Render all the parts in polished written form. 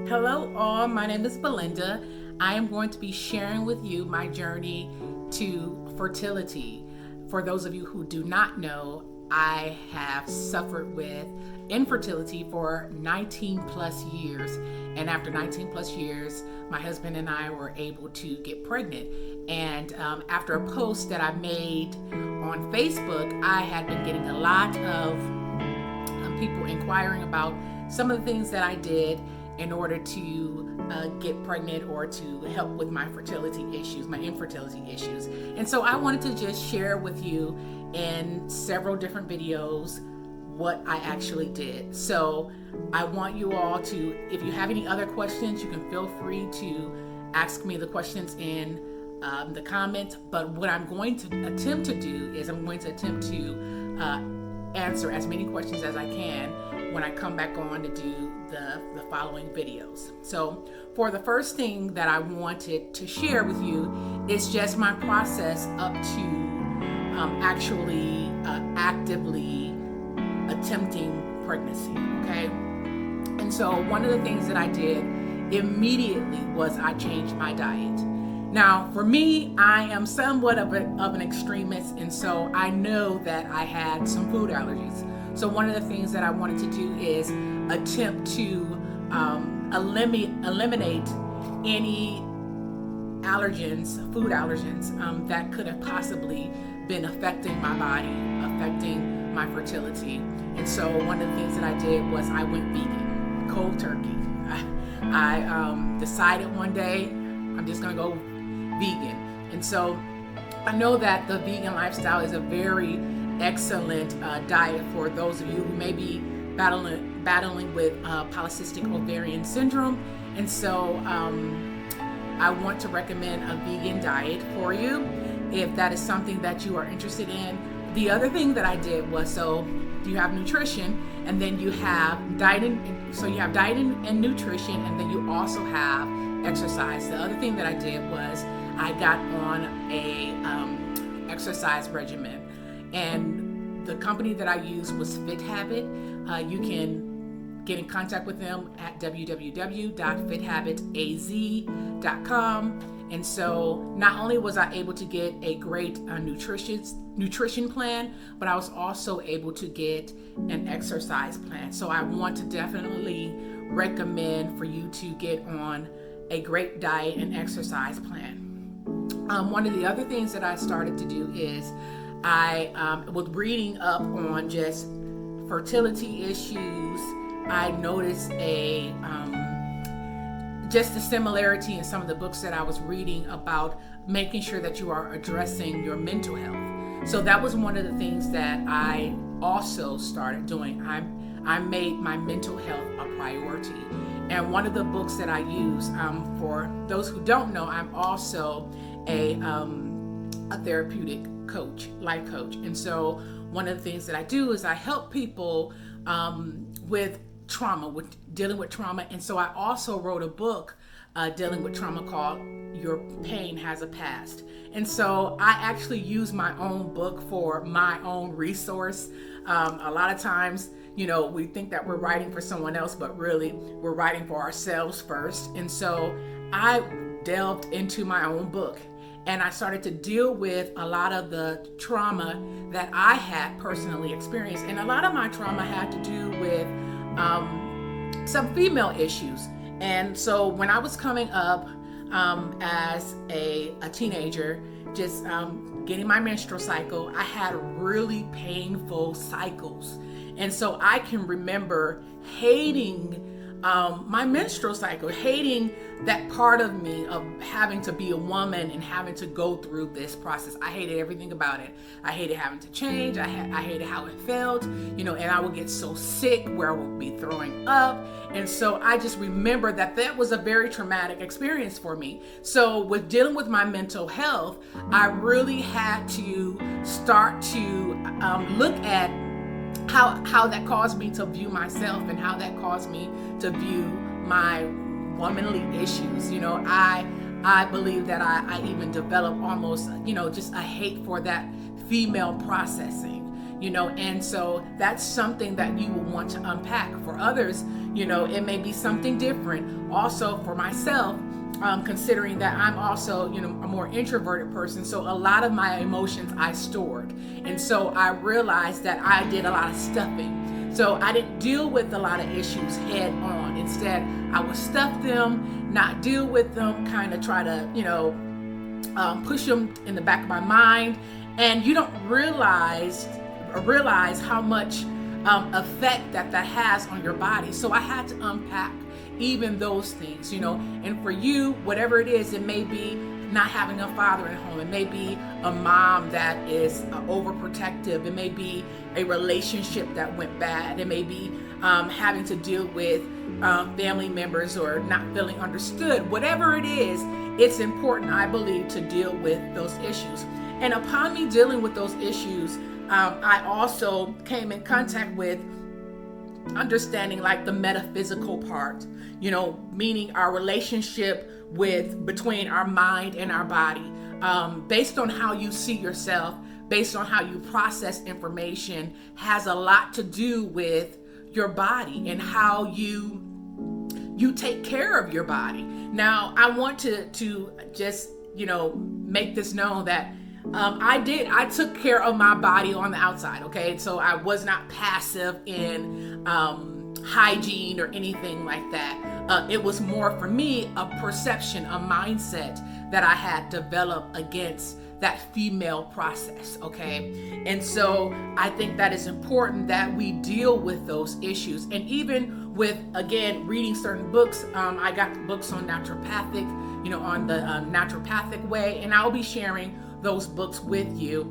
Hello all, my name is Belinda. I am going to be sharing with you my journey to fertility. For those of you who do not know, I have suffered with infertility for 19 plus years. And after 19 plus years, my husband and I were able to get pregnant. And after a post that I made on Facebook, I had been getting a lot of people inquiring about some of the things that I did in order to get pregnant or to help with my fertility issues, my infertility issues. And so I wanted to just share with you in several different videos what I actually did. So I want you all to, if you have any other questions, you can feel free to ask me the questions in the comments. But what I'm going to attempt to do is I'm going to attempt to answer as many questions as I can when I come back on to do the following videos. So for the first thing that I wanted to share with you is just my process up to actually actively attempting pregnancy, okay? And so one of the things that I did immediately was I changed my diet. Now, for me, I am somewhat of an extremist, and so I know that I had some food allergies. So one of the things that I wanted to do is attempt to eliminate any allergens, food allergens, that could have possibly been affecting my body, affecting my fertility. And so one of the things that I did was I went vegan, cold turkey. I decided one day I'm just gonna go vegan. And so I know that the vegan lifestyle is a very excellent diet for those of you who may be battling with polycystic ovarian syndrome. And so I want to recommend a vegan diet for you if that is something that you are interested in. The other thing that I did was, so you have nutrition, and then you have diet and nutrition, and then you also have exercise. The other thing that I did was I got on a exercise regimen, and the company that I used was Fit Habit. You can get in contact with them at www.fithabitaz.com. And so not only was I able to get a great nutrition plan, but I was also able to get an exercise plan. So I want to definitely recommend for you to get on a great diet and exercise plan. One of the other things that I started to do is I was reading up on just fertility issues. I noticed just a similarity in some of the books that I was reading about making sure that you are addressing your mental health. So that was one of the things that I also started doing. I made my mental health a priority. And one of the books that I use, for those who don't know, I'm also a therapeutic coach, life coach. And so one of the things that I do is I help people with trauma, with dealing with trauma. And so I also wrote a book dealing with trauma called Your Pain Has a Past. And so I actually use my own book for my own resource. A lot of times, we think that we're writing for someone else, but really we're writing for ourselves first. And so I delved into my own book, and I started to deal with a lot of the trauma that I had personally experienced. And a lot of my trauma had to do with some female issues. And so when I was coming up as a teenager, just getting my menstrual cycle, I had really painful cycles. And so I can remember hating my menstrual cycle, hating that part of me of having to be a woman and having to go through this process. I hated everything about it. I hated having to change. I hated how it felt, and I would get so sick where I would be throwing up. And so I just remember that was a very traumatic experience for me. So with dealing with my mental health, I really had to start to look at how that caused me to view myself and how that caused me to view my womanly issues. I believe that I even developed almost, just a hate for that female processing. And so that's something that you will want to unpack. For others, it may be something different. Also for myself, considering that I'm also, a more introverted person. So a lot of my emotions I stored. And so I realized that I did a lot of stuffing. So I didn't deal with a lot of issues head on. Instead, I would stuff them, not deal with them, kind of try to, push them in the back of my mind. And you don't realize how much effect that has on your body. So I had to unpack even those things, and for you, whatever it is, it may be not having a father at home. It may be a mom that is overprotective. It may be a relationship that went bad. It may be having to deal with family members or not feeling understood. Whatever it is, it's important, I believe, to deal with those issues. And upon me dealing with those issues, I also came in contact with understanding like the metaphysical part, meaning our relationship between our mind and our body, based on how you see yourself, based on how you process information, has a lot to do with your body and how you take care of your body. Now, I want to just, make this known that I took care of my body on the outside, okay? So I was not passive in hygiene or anything like that. It was more for me a perception, a mindset that I had developed against that female process, okay? And so I think that is important that we deal with those issues. And even with, again, reading certain books, I got books on naturopathic, on the naturopathic way, and I'll be sharing those books with you.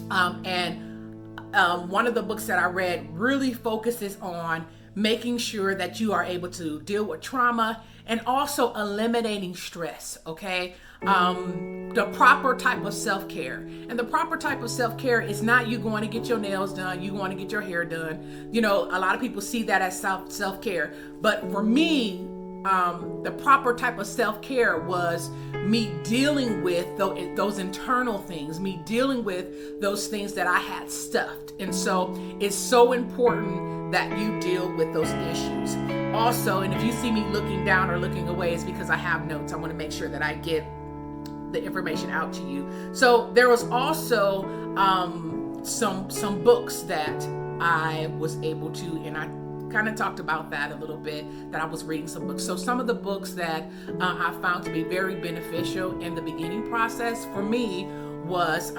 One of the books that I read really focuses on making sure that you are able to deal with trauma and also eliminating stress, okay? The proper type of self-care. And the proper type of self-care is not you going to get your nails done, you going to get your hair done. A lot of people see that as self-care. But for me, the proper type of self-care was me dealing with those internal things, me dealing with those things that I had stuffed. And so it's so important that you deal with those issues. Also, and if you see me looking down or looking away, it's because I have notes. I want to make sure that I get the information out to you. So there was also some books that I was able to, and I kind of talked about that a little bit, that I was reading some books. So some of the books that I found to be very beneficial in the beginning process for me was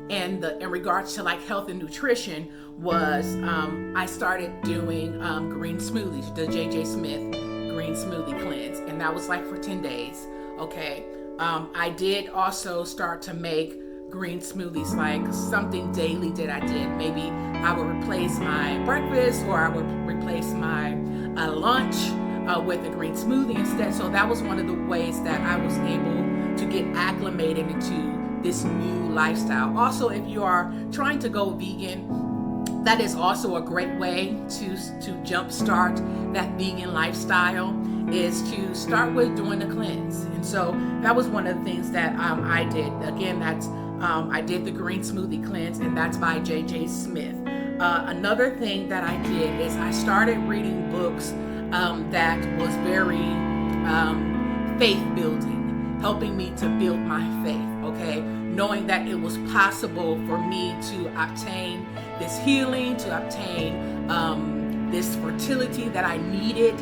in regards to like health and nutrition was I started doing green smoothies, the JJ Smith green smoothie cleanse, and that was like for 10 days. Okay. I did also start to make green smoothies, like something daily that I did. Maybe I would replace my breakfast or I would replace my lunch with a green smoothie instead. So that was one of the ways that I was able to get acclimated into this new lifestyle. Also, if you are trying to go vegan, that is also a great way to jumpstart that vegan lifestyle, is to start with doing the cleanse. And so that was one of the things that I did. Again, that's I did the green smoothie cleanse, and that's by JJ Smith. Another thing that I did is I started reading books that was very faith building, helping me to build my faith, okay? Knowing that it was possible for me to obtain this healing, to obtain this fertility that I needed,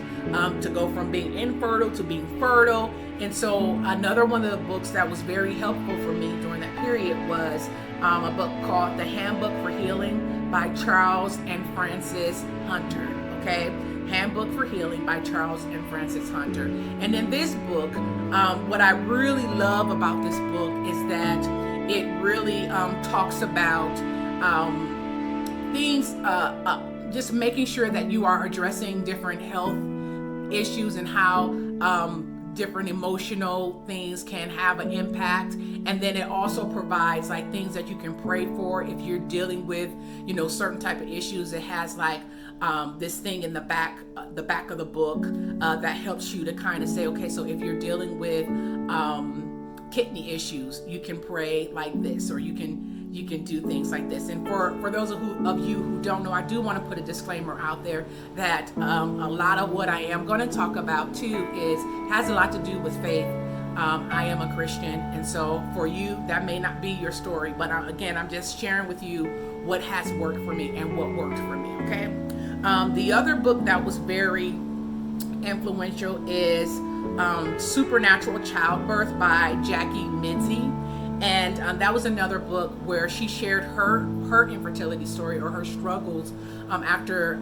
to go from being infertile to being fertile. And so another one of the books that was very helpful for me during that period was a book called The Handbook for Healing by Charles and Frances Hunter, okay? Handbook for Healing by Charles and Frances Hunter. And in this book, what I really love about this book is that it really talks about things, just making sure that you are addressing different health issues and how different emotional things can have an impact. And then it also provides like things that you can pray for if you're dealing with, certain type of issues. It has like this thing in the back of the book that helps you to kind of say, okay, so if you're dealing with kidney issues, you can pray like this, or you can you can do things like this. And for those of you who don't know, I do want to put a disclaimer out there that a lot of what I am going to talk about too has a lot to do with faith. I am a Christian, and so for you, that may not be your story, but again, I'm just sharing with you what has worked for me and what worked for me, okay? The other book that was very influential is Supernatural Childbirth by Jackie Mitzi. And that was another book where she shared her infertility story, or her struggles after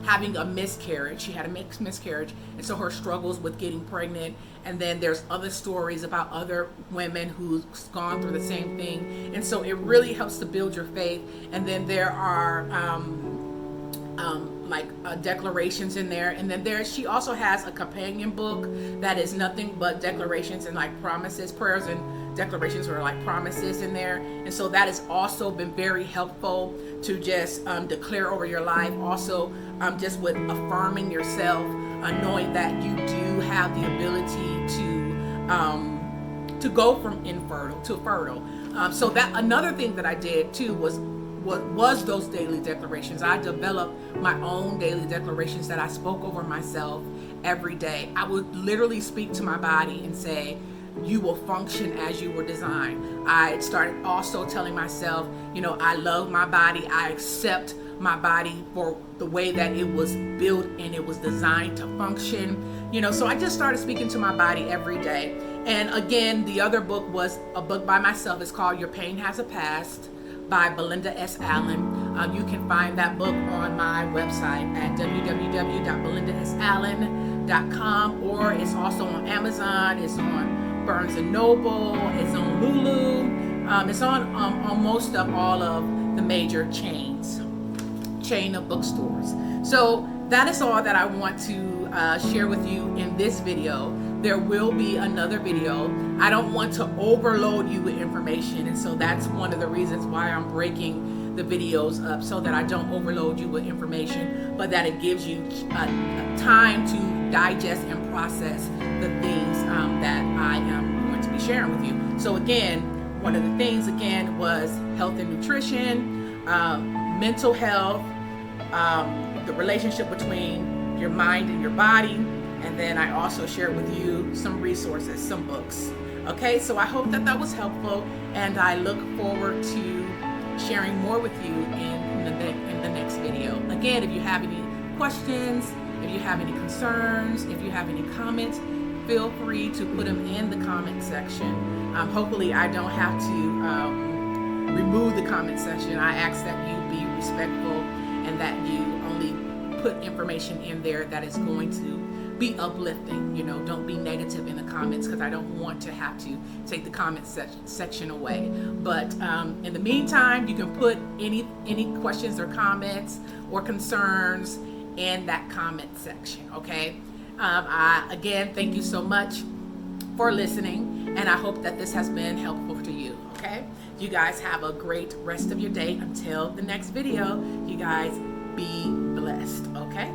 having a miscarriage. She had a mixed miscarriage, and so her struggles with getting pregnant. And then there's other stories about other women who've gone through the same thing. And so it really helps to build your faith. And then there are declarations in there. And then she also has a companion book that is nothing but declarations and like promises, prayers and declarations, or like promises in there. And so that has also been very helpful to just declare over your life. Also, just with affirming yourself, knowing that you do have the ability to go from infertile to fertile. So that another thing that I did too was those daily declarations. I developed my own daily declarations that I spoke over myself every day. I would literally speak to my body and say, you will function as you were designed. I started also telling myself, I love my body. I accept my body for the way that it was built and it was designed to function. So I just started speaking to my body every day. And again, the other book was a book by myself. It's called Your Pain Has a Past by Belinda S. Allen. You can find that book on my website at www.belindasallen.com, or it's also on Amazon. It's on Barnes & Noble, it's on Lulu, it's on most of all of the major chain of bookstores. So that is all that I want to share with you in this video. There will be another video. I don't want to overload you with information, and so that's one of the reasons why I'm breaking the videos up, so that I don't overload you with information, but that it gives you time to digest and process the things that I am going to be sharing with you. So again, one of the things again was health and nutrition, mental health, the relationship between your mind and your body, and then I also shared with you some resources, some books. Okay, so I hope that was helpful, and I look forward to sharing more with you in the next video. Again, if you have any questions, if you have any concerns, if you have any comments, feel free to put them in the comment section. Hopefully I don't have to remove the comment section. I ask that you be respectful and that you only put information in there that is going to be uplifting. Don't be negative in the comments, because I don't want to have to take the comment section away. But in the meantime, you can put any questions or comments or concerns in that comment section, okay? Again, thank you so much for listening, and I hope that this has been helpful to you, okay? You guys have a great rest of your day. Until the next video, you guys be blessed, okay?